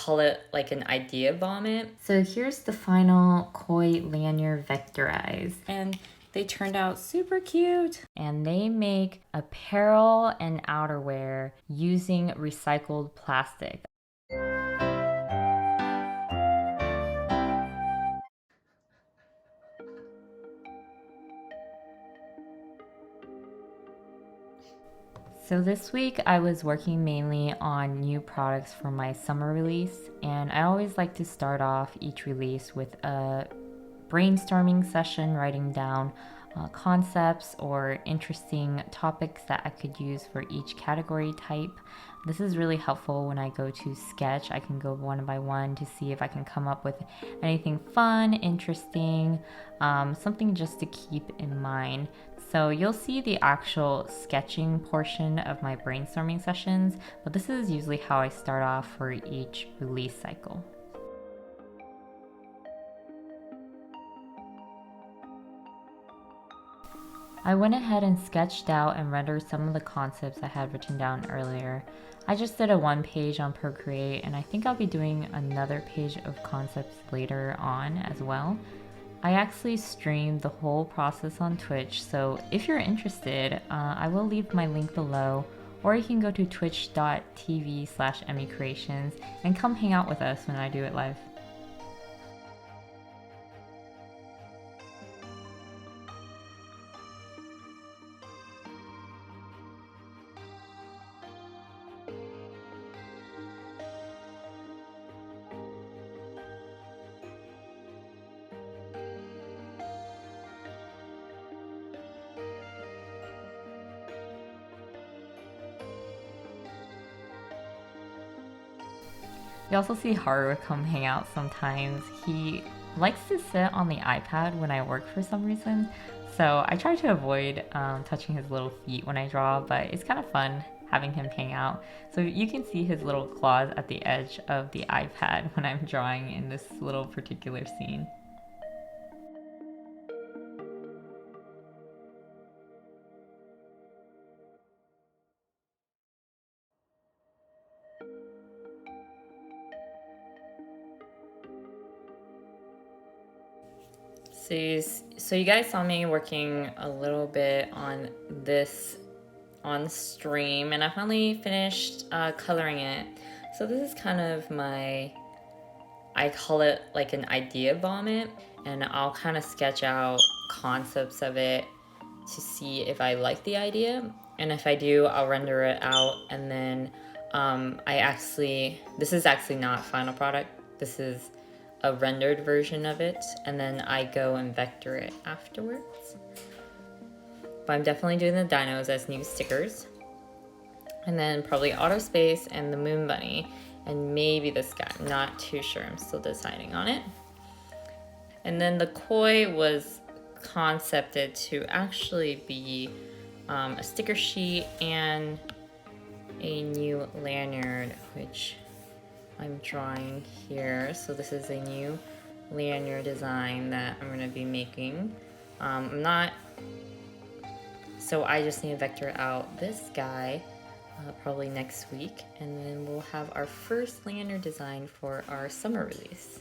call it like an idea vomit. So here's the final Koi Lanyard Vectorize. And they turned out super cute. And they make apparel and outerwear using recycled plastic. So this week I was working mainly on new products for my summer release, and I always like to start off each release with a brainstorming session, writing down concepts or interesting topics that I could use for each category type. This is really helpful when I go to sketch. I can go one by one to see if I can come up with anything fun, interesting, something just to keep in mind. So you'll see the actual sketching portion of my brainstorming sessions, but this is usually how I start off for each release cycle. I went ahead and sketched out and rendered some of the concepts I had written down earlier. I just did a one page on Procreate, and I think I'll be doing another page of concepts later on as well. I actually streamed the whole process on Twitch, so if you're interested, I will leave my link below, or you can go to twitch.tv/EmiiCreations and come hang out with us when I do it live. You also see Haru come hang out sometimes. He likes to sit on the iPad when I work for some reason, so I try to avoid touching his little feet when I draw, but it's kind of fun having him hang out. So you can see his little claws at the edge of the iPad when I'm drawing in this little particular scene. So you guys saw me working a little bit on this on stream, and I finally finished coloring it. So this is kind of I call it like an idea vomit, and I'll kind of sketch out concepts of it to see if I like the idea, and if I do, I'll render it out, and then this is actually not final product. This is a rendered version of it, and then I go and vector it afterwards. But I'm definitely doing the dinos as new stickers, and then probably Autospace and the Moon Bunny, and maybe this guy. I'm not too sure. I'm still deciding on it. And then the koi was concepted to actually be a sticker sheet and a new lanyard, which I'm drawing here. So this is a new lanyard design that I'm going to be making. So I just need to vector out this guy probably next week, and then we'll have our first lanyard design for our summer release.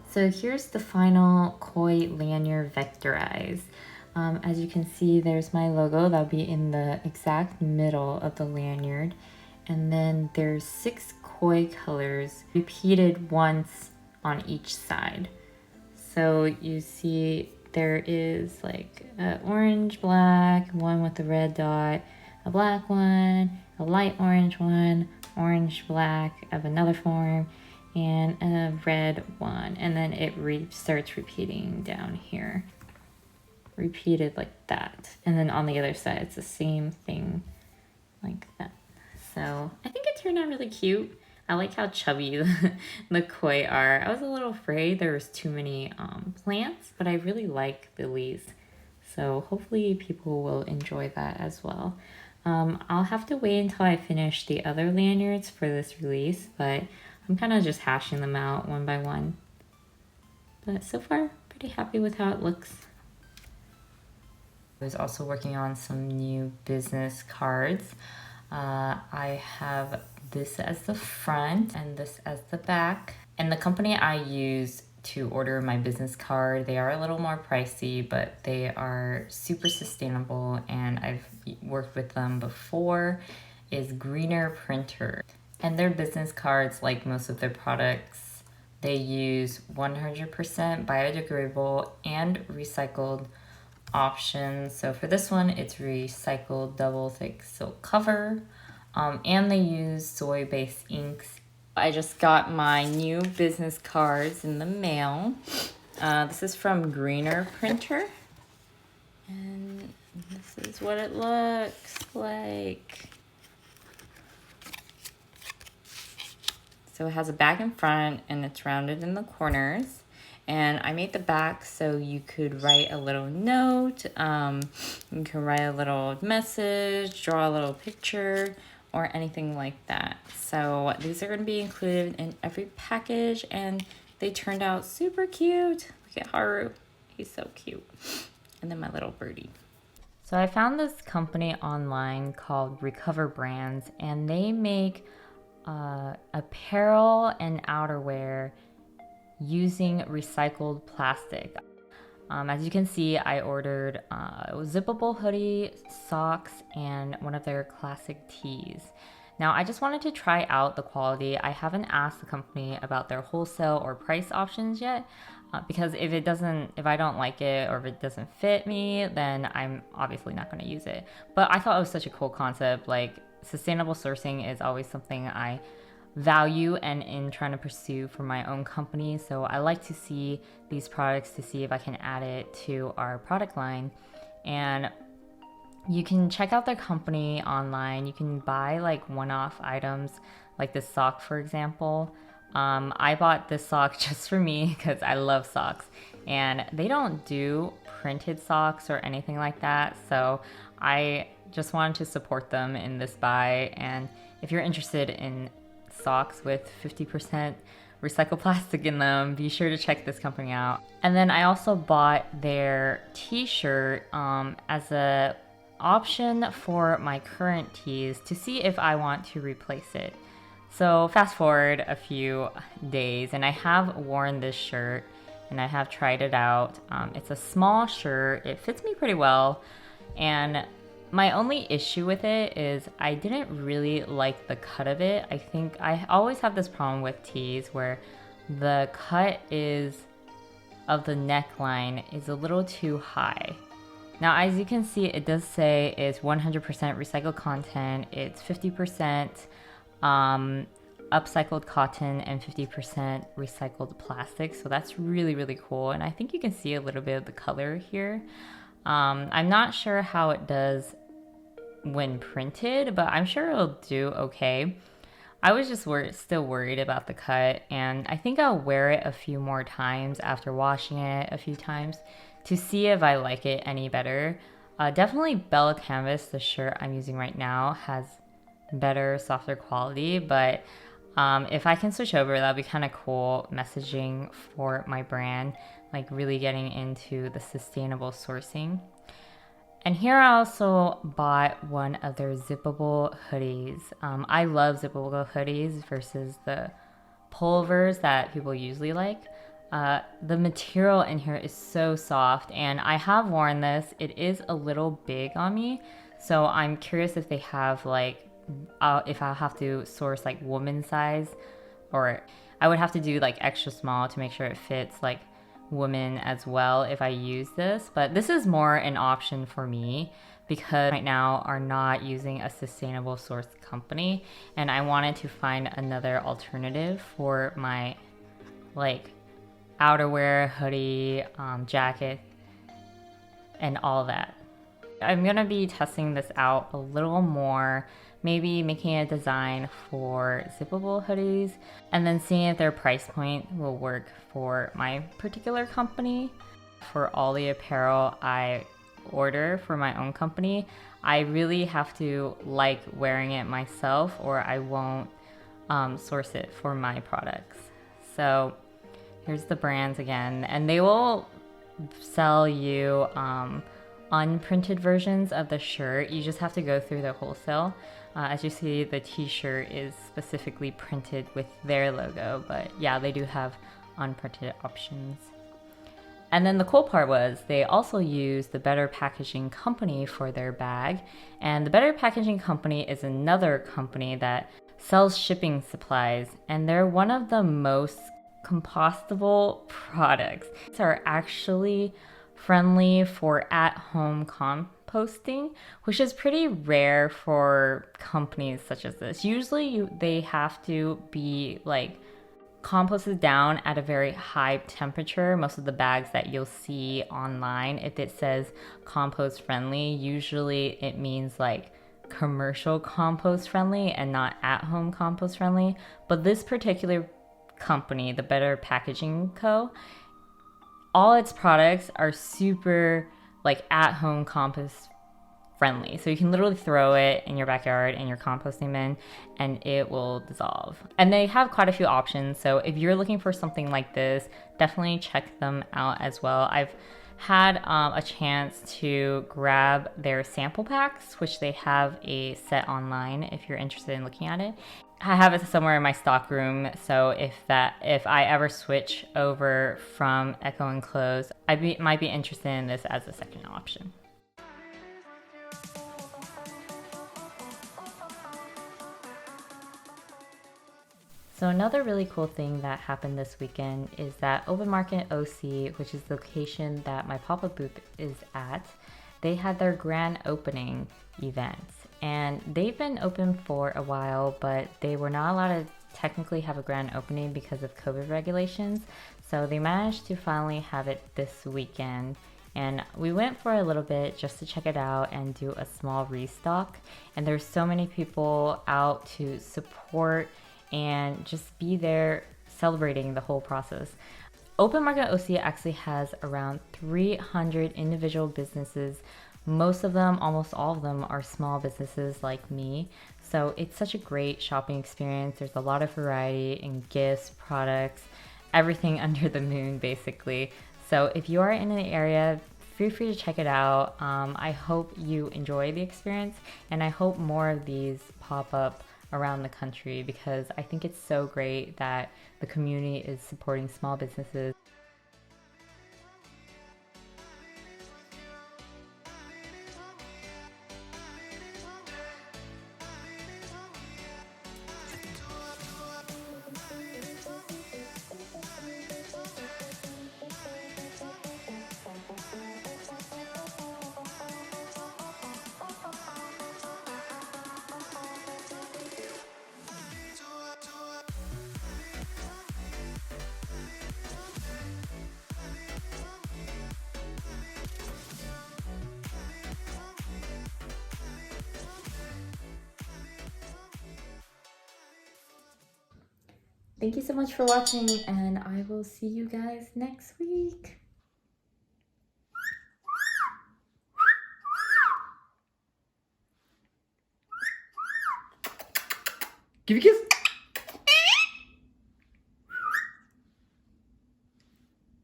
So here's the final Koi Lanyard Vectorize. As you can see, there's my logo. That'll be in the exact middle of the lanyard. And then there's 6 koi colors repeated once on each side. So you see there is like an orange black, one with a red dot, a black one, a light orange one, orange black of another form, and a red one. And then it starts repeating down here. Repeated like that. And then on the other side it's the same thing like that. So I think it turned out really cute. I like how chubby the koi are. I was a little afraid there was too many plants, but I really like the leaves. So hopefully people will enjoy that as well. I'll have to wait until I finish the other lanyards for this release, but I'm kind of just hashing them out one by one. But so far, pretty happy with how it looks. I was also working on some new business cards. I have this as the front and this as the back. And the company I use to order my business card, they are a little more pricey, but they are super sustainable, and I've worked with them before, is Greener Printer. And their business cards, like most of their products, they use 100% biodegradable and recycled options. So for this one, it's recycled double thick silk cover, and they use soy-based inks. I just got my new business cards in the mail. This is from Greener Printer, and this is what it looks like. So it has a back and front, and it's rounded in the corners. And I made the back so you could write a little note, you can write a little message, draw a little picture, or anything like that. So these are going to be included in every package, and they turned out super cute. Look at Haru, he's so cute. And then my little birdie. So I found this company online called Recover Brands, and they make apparel and outerwear using recycled plastic. As you can see, I ordered a zippable hoodie, socks, and one of their classic tees. Now, I just wanted to try out the quality. I haven't asked the company about their wholesale or price options yet, because if I don't like it or if it doesn't fit me, then I'm obviously not going to use it. But I thought it was such a cool concept. Like, sustainable sourcing is always something I value and in trying to pursue for my own company. So I like to see these products to see if I can add it to our product line. And you can check out their company online. You can buy like one-off items, like this sock, for example. I bought this sock just for me because I love socks, and they don't do printed socks or anything like that. So I just wanted to support them in this buy. And if you're interested in socks with 50% recycled plastic in them, be sure to check this company out. And then I also bought their t-shirt as a option for my current tees to see if I want to replace it. So fast forward a few days, and I have worn this shirt and I have tried it out. It's a small shirt, it fits me pretty well, and my only issue with it is I didn't really like the cut of it. I think I always have this problem with tees where the cut of the neckline is a little too high. Now, as you can see, it does say it's 100% recycled content. It's 50% upcycled cotton and 50% recycled plastic. So that's really, really cool. And I think you can see a little bit of the color here. I'm not sure how it does when printed, but I'm sure it'll do okay. I was just still worried about the cut, and I think I'll wear it a few more times after washing it a few times to see if I like it any better. Definitely Bella Canvas, the shirt I'm using right now, has better, softer quality, but if I can switch over, that'll be kind of cool messaging for my brand, like really getting into the sustainable sourcing. And here I also bought one of their zippable hoodies. I love zippable hoodies versus the pullovers that people usually like. The material in here is so soft, and I have worn this. It is a little big on me, so I'm curious if they have like if I have to source like woman size, or I would have to do like extra small to make sure it fits like women as well if I use this. But this is more an option for me because right now are not using a sustainable source company, and I wanted to find another alternative for my like outerwear, hoodie, jacket, and all that. I'm gonna be testing this out a little more, maybe making a design for zippable hoodies and then seeing if their price point will work for my particular company. For all the apparel I order for my own company, I really have to like wearing it myself or I won't source it for my products. So here's the brands again, and they will sell you unprinted versions of the shirt. You just have to go through the wholesale. As you see, the t-shirt is specifically printed with their logo, but yeah, they do have unprinted options. And then the cool part was they also use the Better Packaging Company for their bag. And the Better Packaging Company is another company that sells shipping supplies, and they're one of the most compostable products. These are actually friendly for at-home composting, which is pretty rare for companies such as this. Usually they have to be like composted down at a very high temperature. Most of the bags that you'll see online, if it says compost friendly, usually it means like commercial compost friendly and not at-home compost friendly. But this particular company, the Better Packaging Co., all its products are super like at-home compost friendly. So you can literally throw it in your backyard in your composting bin and it will dissolve. And they have quite a few options. So if you're looking for something like this, definitely check them out as well. I've had a chance to grab their sample packs, which they have a set online if you're interested in looking at it. I have it somewhere in my stock room, so if I ever switch over from Echo and Close, might be interested in this as a second option. So another really cool thing that happened this weekend is that Open Market OC, which is the location that my pop-up booth is at, they had their grand opening event. And they've been open for a while, but they were not allowed to technically have a grand opening because of COVID regulations. So they managed to finally have it this weekend. And we went for a little bit just to check it out and do a small restock. And there's so many people out to support and just be there celebrating the whole process. Open Market OC actually has around 300 individual businesses. Most of them, almost all of them, are small businesses like me. So it's such a great shopping experience. There's a lot of variety in gifts, products, everything under the moon basically. So if you are in an area, feel free to check it out. I hope you enjoy the experience, and I hope more of these pop up around the country because I think it's so great that the community is supporting small businesses. Thank you so much for watching, and I will see you guys next week. Give me a kiss.